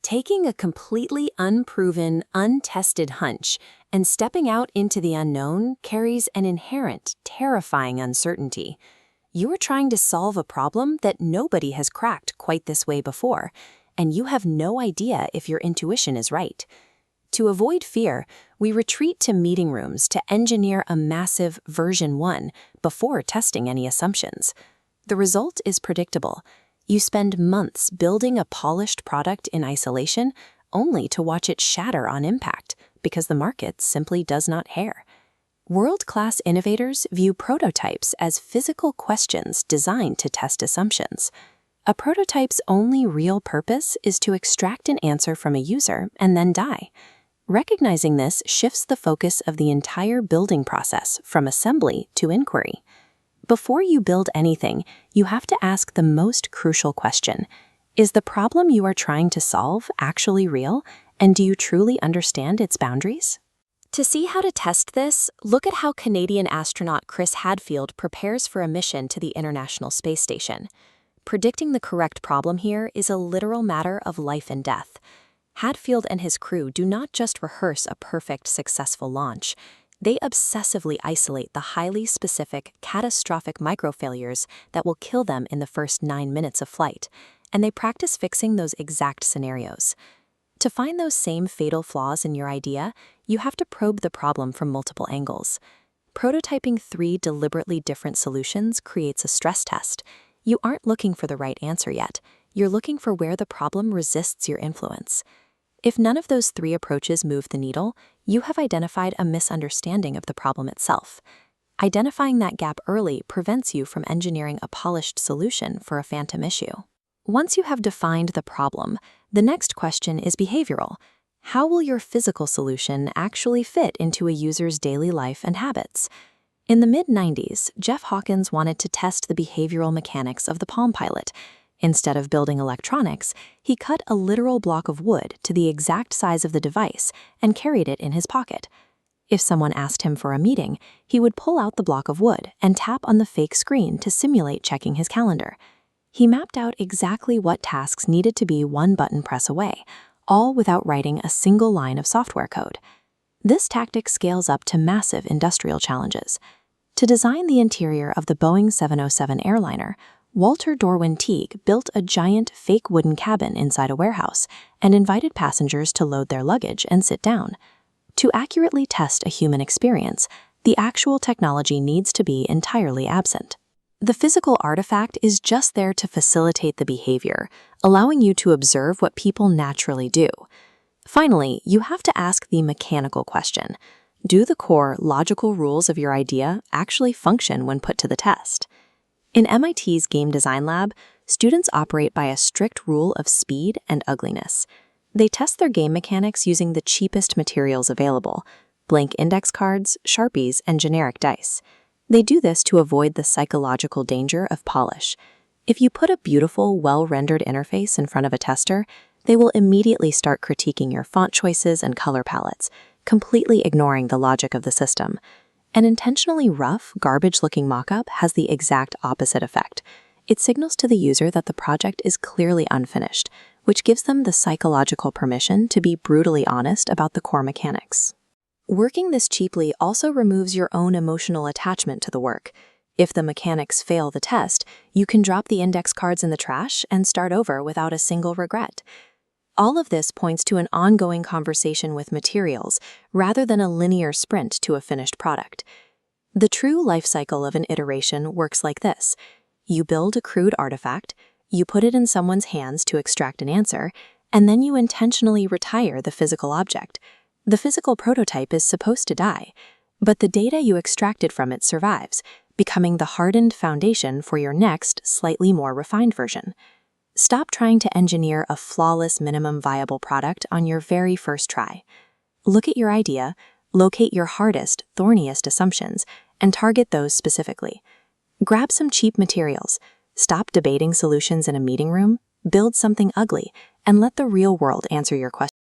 Taking a completely unproven, untested hunch and stepping out into the unknown carries an inherent, terrifying uncertainty. You are trying to solve a problem that nobody has cracked quite this way before, and you have no idea if your intuition is right. To avoid fear, we retreat to meeting rooms to engineer a massive version 1 before testing any assumptions. The result is predictable. You spend months building a polished product in isolation only to watch it shatter on impact because the market simply does not care. World-class innovators view prototypes as physical questions designed to test assumptions. A prototype's only real purpose is to extract an answer from a user and then die. Recognizing this shifts the focus of the entire building process from assembly to inquiry. Before you build anything, you have to ask the most crucial question. Is the problem you are trying to solve actually real, and do you truly understand its boundaries? To see how to test this, look at how Canadian astronaut Chris Hadfield prepares for a mission to the International Space Station. Predicting the correct problem here is a literal matter of life and death. Hadfield and his crew do not just rehearse a perfect, successful launch. They obsessively isolate the highly specific, catastrophic microfailures that will kill them in the first 9 minutes of flight, and they practice fixing those exact scenarios. To find those same fatal flaws in your idea, you have to probe the problem from multiple angles. Prototyping 3 deliberately different solutions creates a stress test. You aren't looking for the right answer yet. You're looking for where the problem resists your influence. If none of those 3 approaches move the needle, you have identified a misunderstanding of the problem itself. Identifying that gap early prevents you from engineering a polished solution for a phantom issue. Once you have defined the problem, the next question is behavioral. How will your physical solution actually fit into a user's daily life and habits? In the mid-90s, Jeff Hawkins wanted to test the behavioral mechanics of the Palm Pilot. Instead of building electronics, he cut a literal block of wood to the exact size of the device and carried it in his pocket. If someone asked him for a meeting, he would pull out the block of wood and tap on the fake screen to simulate checking his calendar. He mapped out exactly what tasks needed to be one button press away, all without writing a single line of software code. This tactic scales up to massive industrial challenges. To design the interior of the Boeing 707 airliner, Walter Dorwin Teague built a giant fake wooden cabin inside a warehouse and invited passengers to load their luggage and sit down. To accurately test a human experience, the actual technology needs to be entirely absent. The physical artifact is just there to facilitate the behavior, allowing you to observe what people naturally do. Finally, you have to ask the mechanical question. Do the core logical rules of your idea actually function when put to the test? In MIT's Game Design Lab, students operate by a strict rule of speed and ugliness. They test their game mechanics using the cheapest materials available: blank index cards, Sharpies, and generic dice. They do this to avoid the psychological danger of polish. If you put a beautiful, well-rendered interface in front of a tester, they will immediately start critiquing your font choices and color palettes, completely ignoring the logic of the system. An intentionally rough, garbage-looking mock-up has the exact opposite effect. It signals to the user that the project is clearly unfinished, which gives them the psychological permission to be brutally honest about the core mechanics. Working this cheaply also removes your own emotional attachment to the work. If the mechanics fail the test, you can drop the index cards in the trash and start over without a single regret. All of this points to an ongoing conversation with materials rather than a linear sprint to a finished product. The true life cycle of an iteration works like this. You build a crude artifact, you put it in someone's hands to extract an answer, and then you intentionally retire the physical object. The physical prototype is supposed to die, but the data you extracted from it survives, becoming the hardened foundation for your next, slightly more refined version. Stop trying to engineer a flawless minimum viable product on your very first try. Look at your idea, locate your hardest, thorniest assumptions, and target those specifically. Grab some cheap materials, stop debating solutions in a meeting room, build something ugly, and let the real world answer your questions.